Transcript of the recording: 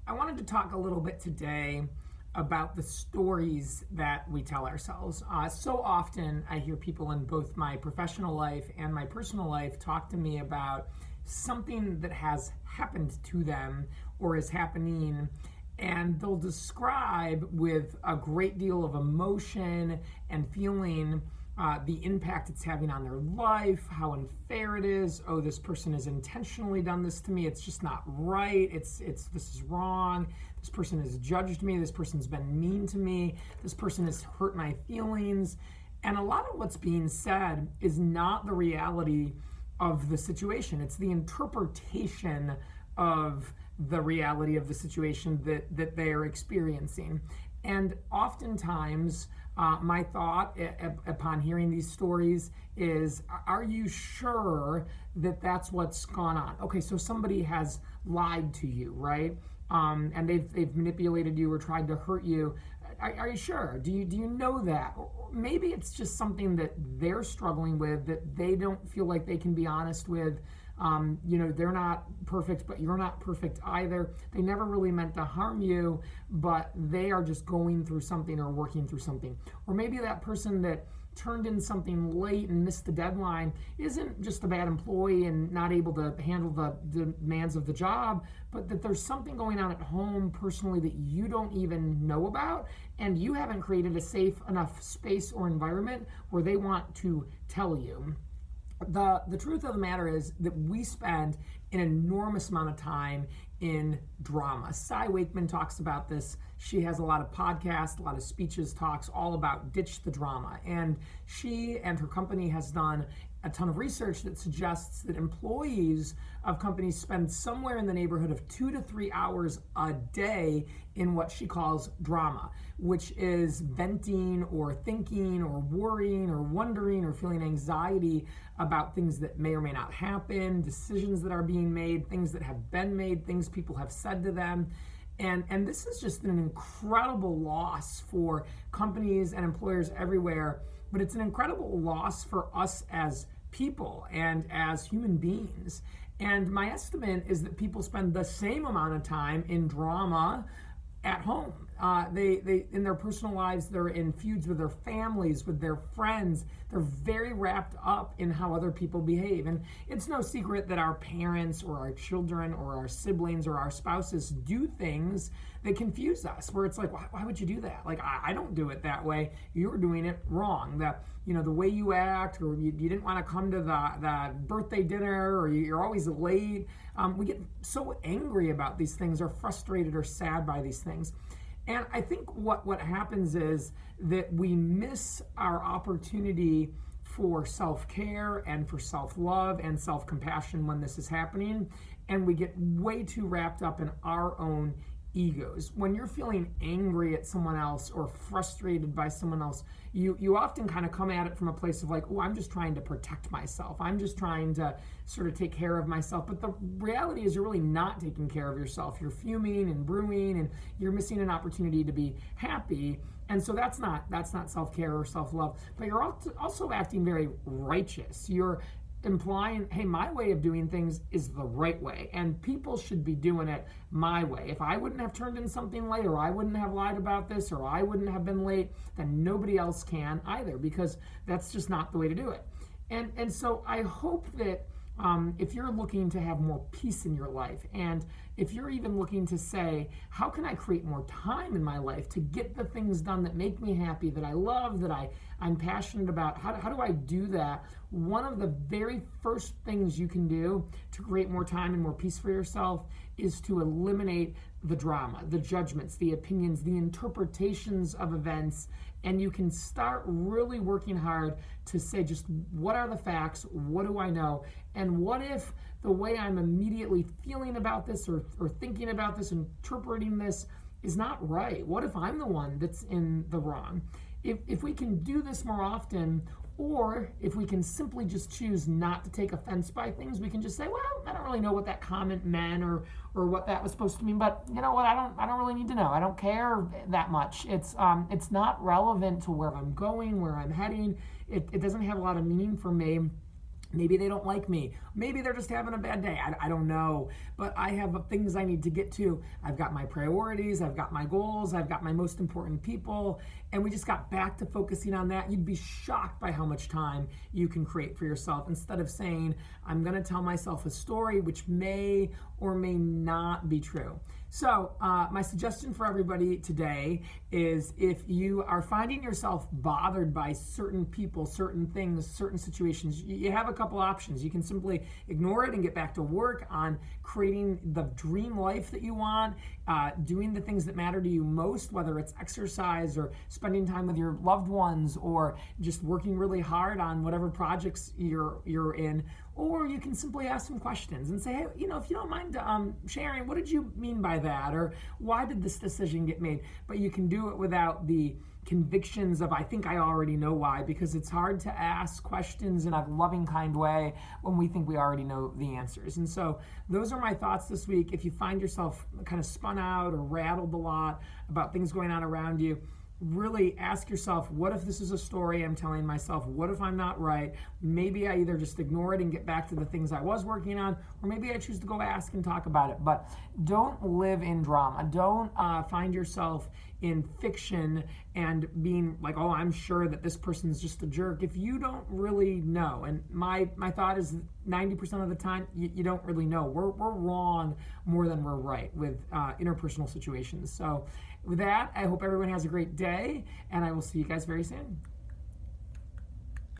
I wanted to talk a little bit today about the stories that we tell ourselves. So often I hear people in both my professional life and my personal life talk to me about something that has happened to them or is happening, and they'll describe with a great deal of emotion and feeling the impact it's having on their life, how unfair it is. Oh, this person has intentionally done this to me. It's just not right. This is wrong. This person has judged me. This person's been mean to me. This person has hurt my feelings. And a lot of what's being said is not the reality of the situation. It's the interpretation of the reality of the situation that they are experiencing. And oftentimes, my thought upon hearing these stories is, are you sure that that's what's gone on? Okay, so somebody has lied to you, right? And they've manipulated you or tried to hurt you. Are you sure? Do you know that? Or maybe it's just something that they're struggling with that they don't feel like they can be honest with. They're not perfect, but you're not perfect either. They never really meant to harm you, but they are just going through something or working through something. Or maybe that person that turned in something late and missed the deadline isn't just a bad employee and not able to handle the demands of the job, but that there's something going on at home personally that you don't even know about, and you haven't created a safe enough space or environment where they want to tell you. The truth of the matter is that we spend an enormous amount of time in drama. Cy Wakeman talks about this. She has a lot of podcasts, a lot of speeches, talks all about ditch the drama. And she and her company has done a ton of research that suggests that employees of companies spend somewhere in the neighborhood of 2 to 3 hours a day in what she calls drama, which is venting or thinking or worrying or wondering or feeling anxiety about things that may or may not happen, decisions that are being made, things that have been made, things people have said to them. And this is just an incredible loss for companies and employers everywhere, but it's an incredible loss for us as people and as human beings. And my estimate is that people spend the same amount of time in drama at home. They in their personal lives, they're in feuds with their families, with their friends. They're very wrapped up in how other people behave. And it's no secret that our parents or our children or our siblings or our spouses do things that confuse us, where it's like, why would you do that? Like, I don't do it that way. You're doing it wrong. The way you act, or you didn't want to come to the birthday dinner, or you're always late. We get so angry about these things, or frustrated or sad by these things. And I think what happens is that we miss our opportunity for self-care and for self-love and self-compassion when this is happening, and we get way too wrapped up in our own egos. When you're feeling angry at someone else or frustrated by someone else, you often kind of come at it from a place of like, oh, I'm just trying to protect myself. I'm just trying to sort of take care of myself. But the reality is you're really not taking care of yourself. You're fuming and brewing, and you're missing an opportunity to be happy. And so that's not self-care or self-love. But you're also acting very righteous. You're implying, hey, my way of doing things is the right way, and people should be doing it my way. If I wouldn't have turned in something late, or I wouldn't have lied about this, or I wouldn't have been late, then nobody else can either, because that's just not the way to do it. And so I hope that if you're looking to have more peace in your life, and if you're even looking to say, how can I create more time in my life to get the things done that make me happy, that I love, that I'm passionate about, how do I do that? One of the very first things you can do to create more time and more peace for yourself is to eliminate the drama, the judgments, the opinions, the interpretations of events, and you can start really working hard to say, just what are the facts, what do I know, and what if the way I'm immediately feeling about this or thinking about this, interpreting this, is not right? What if I'm the one that's in the wrong? If we can do this more often, or if we can simply just choose not to take offense by things, we can just say, well, I don't really know what that comment meant or what that was supposed to mean, but you know what, I don't really need to know. I don't care that much. It's not relevant to where I'm going, where I'm heading. It doesn't have a lot of meaning for me. Maybe they don't like me. Maybe they're just having a bad day. I don't know. But I have things I need to get to. I've got my priorities. I've got my goals. I've got my most important people. And we just got back to focusing on that. You'd be shocked by how much time you can create for yourself instead of saying, I'm going to tell myself a story which may or may not be true. So my suggestion for everybody today is, if you are finding yourself bothered by certain people, certain things, certain situations, you have a couple options. You can simply ignore it and get back to work on creating the dream life that you want, doing the things that matter to you most, whether it's exercise or spending time with your loved ones or just working really hard on whatever projects you're in. Or you can simply ask some questions and say, hey, if you don't mind sharing, what did you mean by that? Or why did this decision get made? But you can do it without the convictions of, I think I already know why, because it's hard to ask questions in a loving, kind way when we think we already know the answers. And so those are my thoughts this week. If you find yourself kind of spun out or rattled a lot about things going on around you, really ask yourself, what if this is a story I'm telling myself? What if I'm not right? Maybe I either just ignore it and get back to the things I was working on, or maybe I choose to go ask and talk about it. But don't live in drama. Don't find yourself in fiction and being like, oh, I'm sure that this person's just a jerk, if you don't really know. And my thought is 90% of the time, you don't really know. We're wrong more than we're right with interpersonal situations. So with that, I hope everyone has a great day, and I will see you guys very soon.